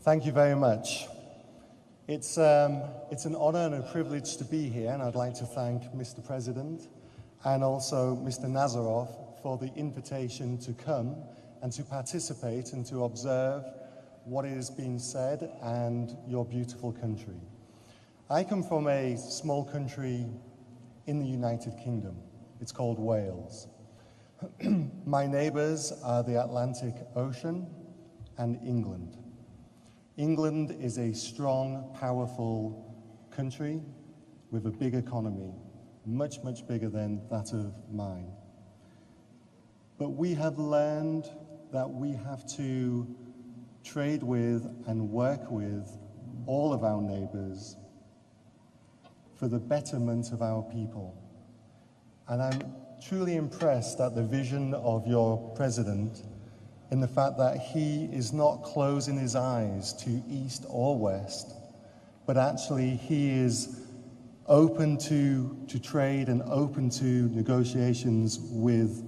Thank you very much. It's an honor and a privilege to be here, and I'd like to thank Mr. President and also Mr. Nazarov for the invitation to come and to participate and to observe what is being said and your beautiful country. I come from a small country in the United Kingdom. It's called Wales. My neighbours are the Atlantic Ocean and England. England is a strong, powerful country with a big economy, much, much bigger than that of mine. But we have learned that we have to trade with and work with all of our neighbours for the betterment of our people. And I'm truly impressed at the vision of your president in the fact that he is not closing his eyes to East or West, but actually he is open to trade and open to negotiations with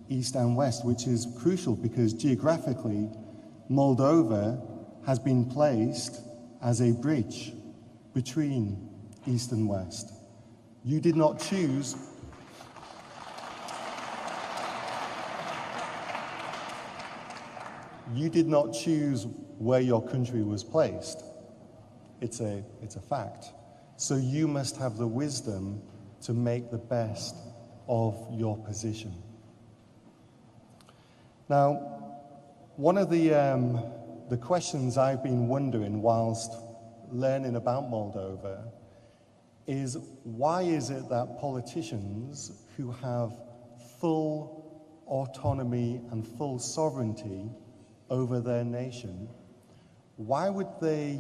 East and West, which is crucial because geographically, Moldova has been placed as a bridge between East and West. You did not choose where your country was placed. It's a fact. So you must have the wisdom to make the best of your position. Now, one of the questions I've been wondering whilst learning about Moldova is why is it that politicians who have full autonomy and full sovereignty over their nation, why would they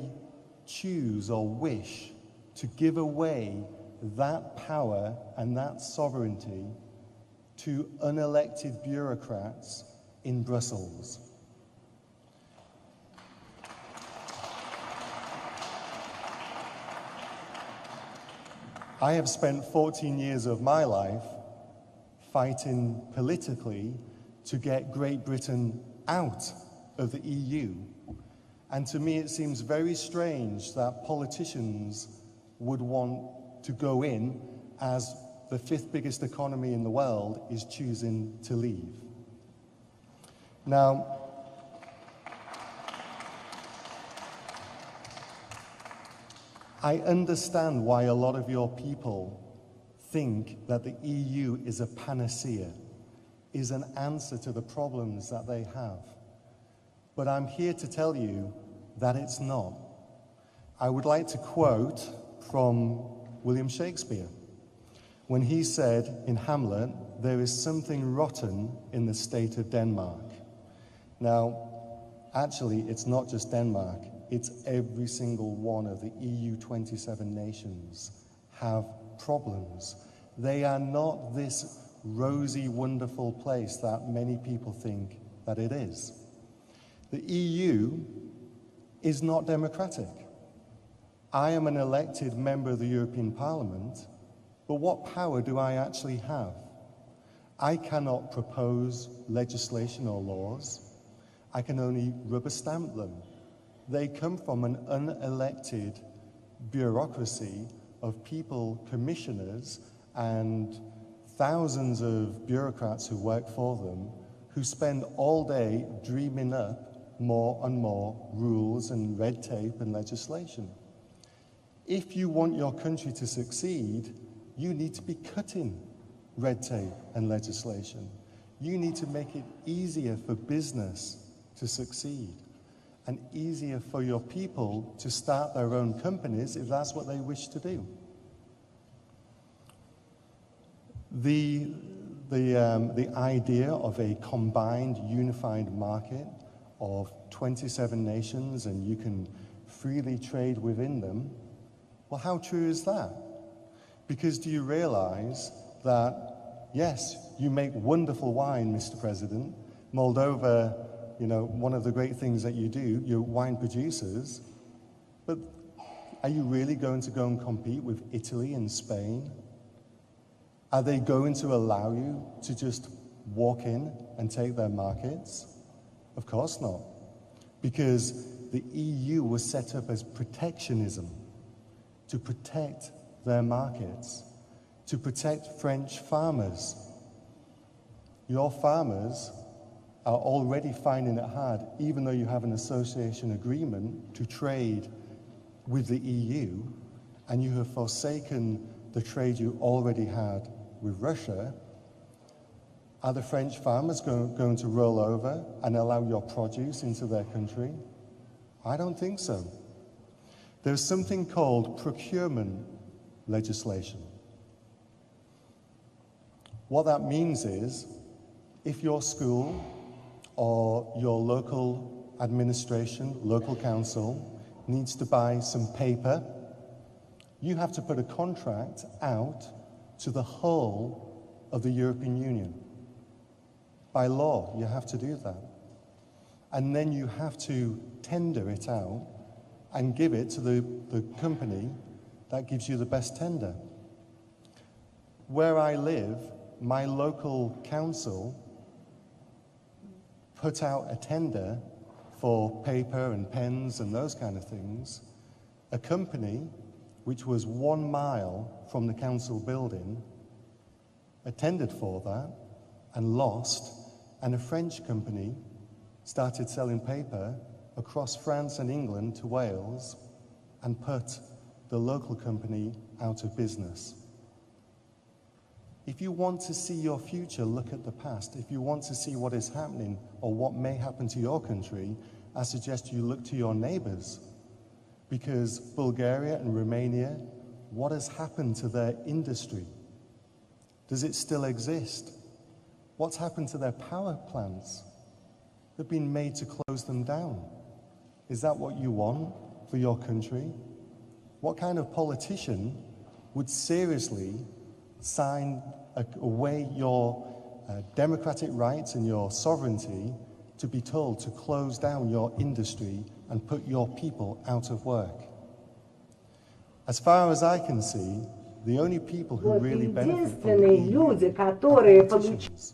choose or wish to give away that power and that sovereignty to unelected bureaucrats in Brussels? I have spent 14 years of my life fighting politically to get Great Britain out of the EU. And to me, it seems very strange that politicians would want to go in as the 5th biggest economy in the world is choosing to leave. Now, I understand why a lot of your people think that the EU is a panacea, is an answer to the problems that they have. But I'm here to tell you that it's not. I would like to quote from William Shakespeare when he said in Hamlet, "There is something rotten in the state of Denmark." Now, actually, it's not just Denmark, it's every single one of the EU 27 nations have problems. They are not this rosy, wonderful place that many people think that it is. The EU is not democratic. I am an elected member of the European Parliament, but what power do I actually have? I cannot propose legislation or laws. I can only rubber stamp them. They come from an unelected bureaucracy of people, commissioners, and thousands of bureaucrats who work for them, who spend all day dreaming up more and more rules and red tape and legislation. If you want your country to succeed, you need to be cutting red tape and legislation. You need to make it easier for business to succeed and easier for your people to start their own companies if that's what they wish to do. The idea of a combined, unified market of 27 nations and you can freely trade within them, well, how true is that? Because do you realize that, yes, you make wonderful wine, Mr. President. Moldova, you know, one of the great things that you do, you're wine producers, but are you really going to go and compete with Italy and Spain? Are they going to allow you to just walk in and take their markets? Of course not. Because the EU was set up as protectionism, to protect their markets, to protect French farmers. Your farmers are already finding it hard, even though you have an association agreement to trade with the EU, and you have forsaken the trade you already had with Russia. Are the French farmers going to roll over and allow your produce into their country? I don't think so. There's something called procurement legislation. What that means is, if your school or your local administration, local council, needs to buy some paper, you have to put a contract out to the whole of the European Union. By law, you have to do that. And then you have to tender it out and give it to the company that gives you the best tender. Where I live, my local council put out a tender for paper and pens and those kind of things. A company which was 1 mile from the council building attended for that and lost, and a French company started selling paper across France and England to Wales and put the local company out of business. If you want to see your future, look at the past. If you want to see what is happening or what may happen to your country, I suggest you look to your neighbors. Because Bulgaria and Romania, what has happened to their industry? Does it still exist? What's happened to their power plants? They've been made to close them down. Is that what you want for your country? What kind of politician would seriously sign away your democratic rights and your sovereignty to be told to close down your industry and put your people out of work? Are far as I can see, the only people who really benefit from the EU are politicians.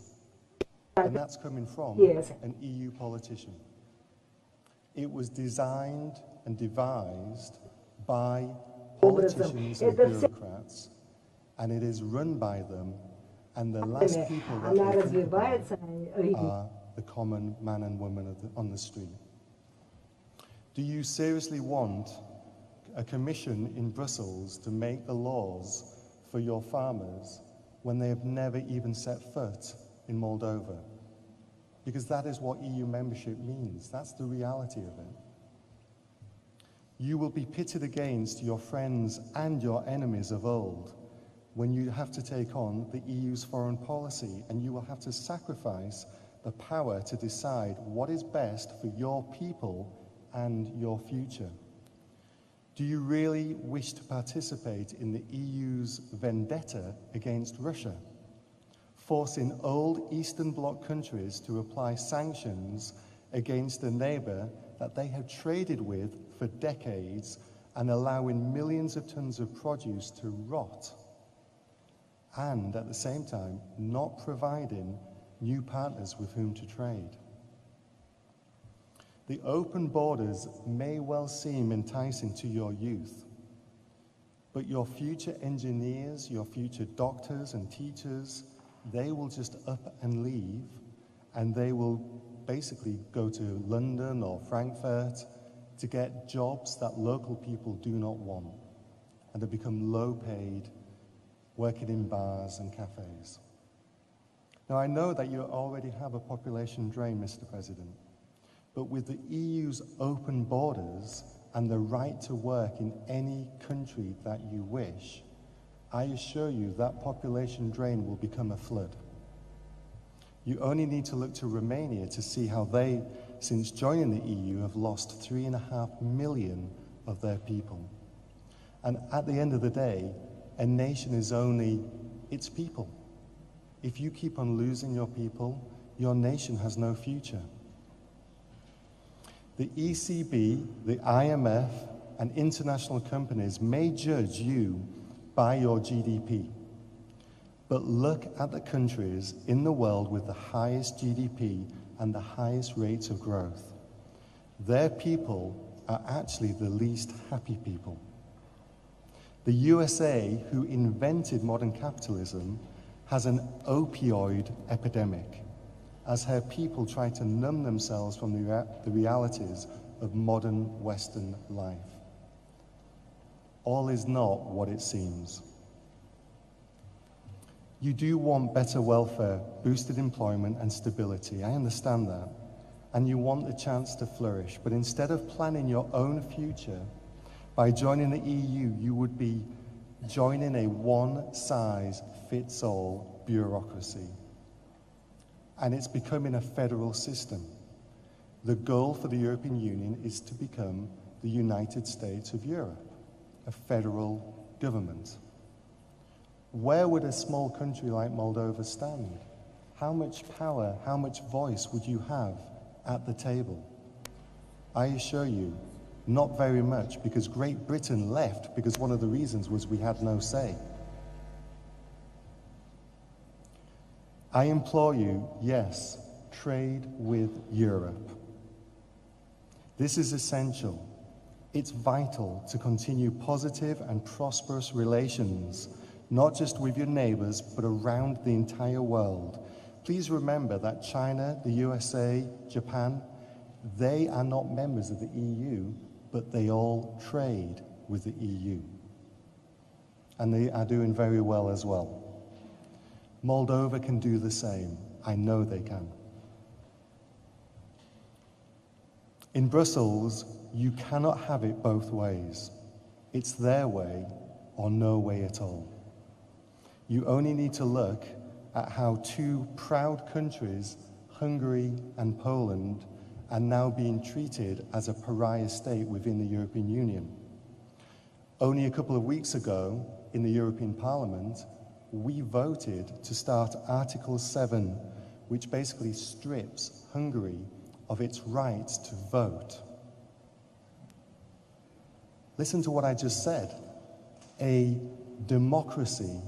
And that's coming from an EU politician. It was designed and devised by politicians and bureaucrats, and it is run by them, and the last people that they think about are the common man and woman on the street. Do you seriously want a commission in Brussels to make the laws for your farmers when they have never even set foot in Moldova? Because that is what EU membership means. That's the reality of it. You will be pitted against your friends and your enemies of old when you have to take on the EU's foreign policy, and you will have to sacrifice the power to decide what is best for your people and your future. Do you really wish to participate in the EU's vendetta against Russia, forcing old Eastern Bloc countries to apply sanctions against a neighbour that they have traded with for decades and allowing millions of tons of produce to rot, and at the same time not providing new partners with whom to trade? The open borders may well seem enticing to your youth, but your future engineers, your future doctors and teachers, they will just up and leave, and they will basically go to London or Frankfurt to get jobs that local people do not want, and they become low-paid, working in bars and cafes. Now, I know that you already have a population drain, Mr. President, but with the EU's open borders and the right to work in any country that you wish, I assure you that population drain will become a flood. You only need to look to Romania to see how they, since joining the EU, have lost 3.5 million of their people. And at the end of the day, a nation is only its people. If you keep on losing your people, your nation has no future. The ECB, the IMF, and international companies may judge you by your GDP. But look at the countries in the world with the highest GDP and the highest rates of growth. Their people are actually the least happy people. The USA, who invented modern capitalism, has an opioid epidemic as her people try to numb themselves from the realities of modern Western life. All is not what it seems. You do want better welfare, boosted employment and stability. I understand that. And you want the chance to flourish. But instead of planning your own future, by joining the EU, you would be joining a one-size-fits-all bureaucracy. And it's becoming a federal system. The goal for the European Union is to become the United States of Europe, a federal government. Where would a small country like Moldova stand? How much power, how much voice would you have at the table? I assure you, not very much, because Great Britain left because one of the reasons was we had no say. I implore you, yes, trade with Europe. This is essential. It's vital to continue positive and prosperous relations, not just with your neighbors, but around the entire world. Please remember that China, the USA, Japan, they are not members of the EU, but they all trade with the EU. And they are doing very well as well. Moldova can do the same. I know they can. In Brussels, you cannot have it both ways. It's their way or no way at all. You only need to look at how two proud countries, Hungary and Poland, are now being treated as a pariah state within the European Union. Only a couple of weeks ago, in the European Parliament, we voted to start Article 7, which basically strips Hungary of its right to vote. Listen to what I just said. A democracy,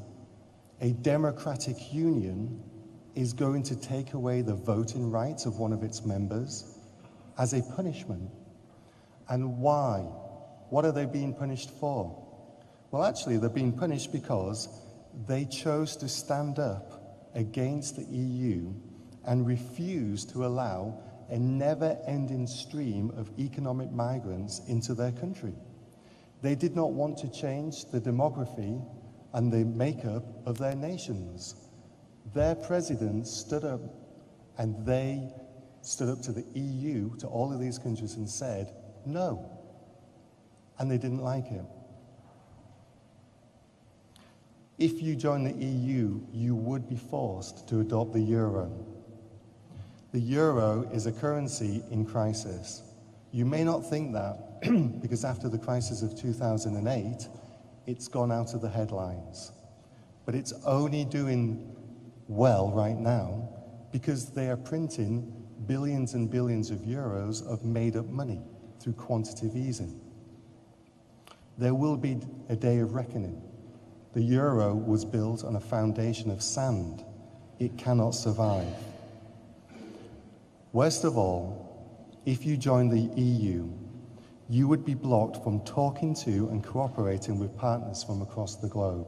a democratic union, is going to take away the voting rights of one of its members as a punishment. And why? What are they being punished for? Well, actually, they're being punished because they chose to stand up against the EU and refuse to allow a never-ending stream of economic migrants into their country. They did not want to change the demography and the makeup of their nations. Their presidents stood up, and they stood up to the EU, to all of these countries, and said, no. And they didn't like it. If you join the EU, you would be forced to adopt the euro. The euro is a currency in crisis. You may not think that because after the crisis of 2008, it's gone out of the headlines. But it's only doing well right now because they are printing billions and billions of euros of made-up money through quantitative easing. There will be a day of reckoning. The euro was built on a foundation of sand. It cannot survive. Worst of all, if you join the EU, you would be blocked from talking to and cooperating with partners from across the globe.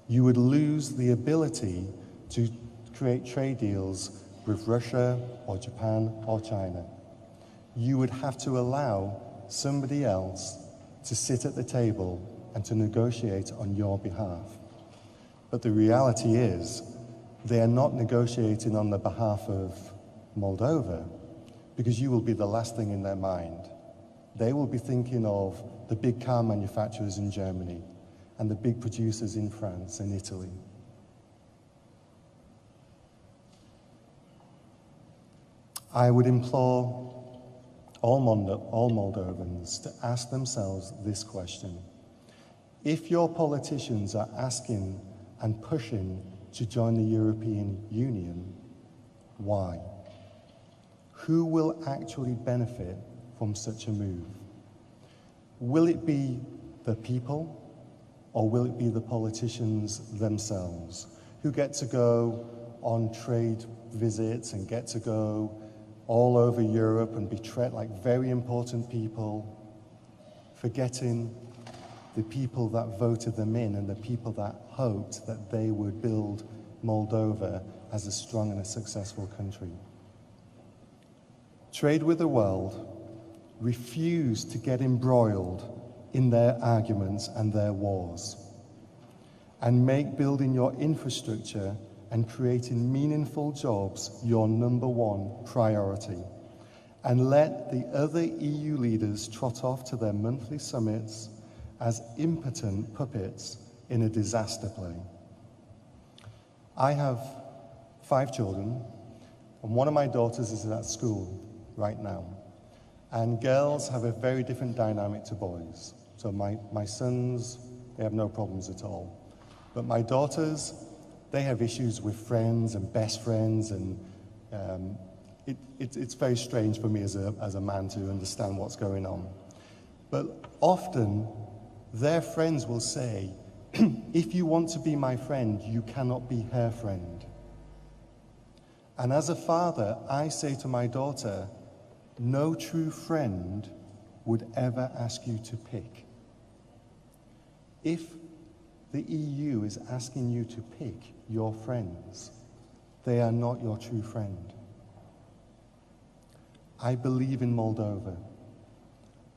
You would lose the ability to create trade deals with Russia or Japan or China. You would have to allow somebody else to sit at the table and to negotiate on your behalf. But the reality is, they are not negotiating on the behalf of Moldova, because you will be the last thing in their mind. They will be thinking of the big car manufacturers in Germany and the big producers in France and Italy. I would implore all Moldovans to ask themselves this question. If your politicians are asking and pushing to join the European Union, why? Who will actually benefit from such a move? Will it be the people, or will it be the politicians themselves who get to go on trade visits and get to go all over Europe and be treated like very important people, forgetting the people that voted them in and the people that hoped that they would build Moldova as a strong and a successful country. Trade with the world, refuse to get embroiled in their arguments and their wars, and make building your infrastructure and creating meaningful jobs your #1 priority. And let the other EU leaders trot off to their monthly summits as impotent puppets in a disaster play. I have 5 children, and one of my daughters is at school right now. And girls have a very different dynamic to boys. So my sons, they have no problems at all. But my daughters, they have issues with friends and best friends, and it's very strange for me as a man to understand what's going on. But often, their friends will say, if you want to be my friend, you cannot be her friend. And as a father, I say to my daughter, no true friend would ever ask you to pick. If the EU is asking you to pick your friends, they are not your true friend. I believe in Moldova.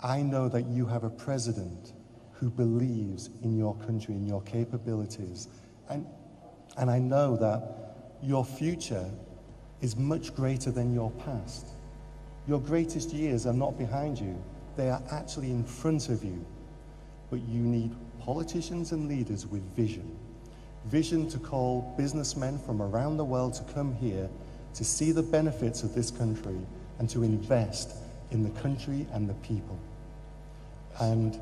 I know that you have a president who believes in your country, in your capabilities. And I know that your future is much greater than your past. Your greatest years are not behind you. They are actually in front of you. But you need politicians and leaders with vision. Vision to call businessmen from around the world to come here to see the benefits of this country and to invest in the country and the people. And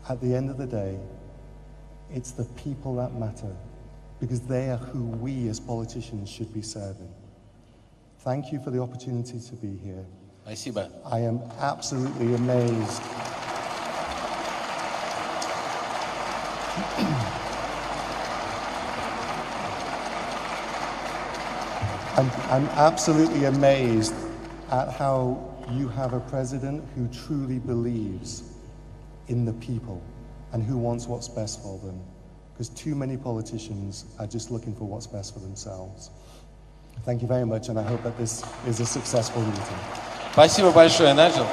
at the end of the day, it's the people that matter, because they are who we as politicians should be serving. Thank you for the opportunity to be here. Спасибо. I am absolutely amazed. I'm absolutely amazed at how you have a president who truly believes in the people and who wants what's best for them. Because too many politicians are just looking for what's best for themselves. Thank you very much, and I hope that this is a successful meeting. Спасибо большое, Найджел.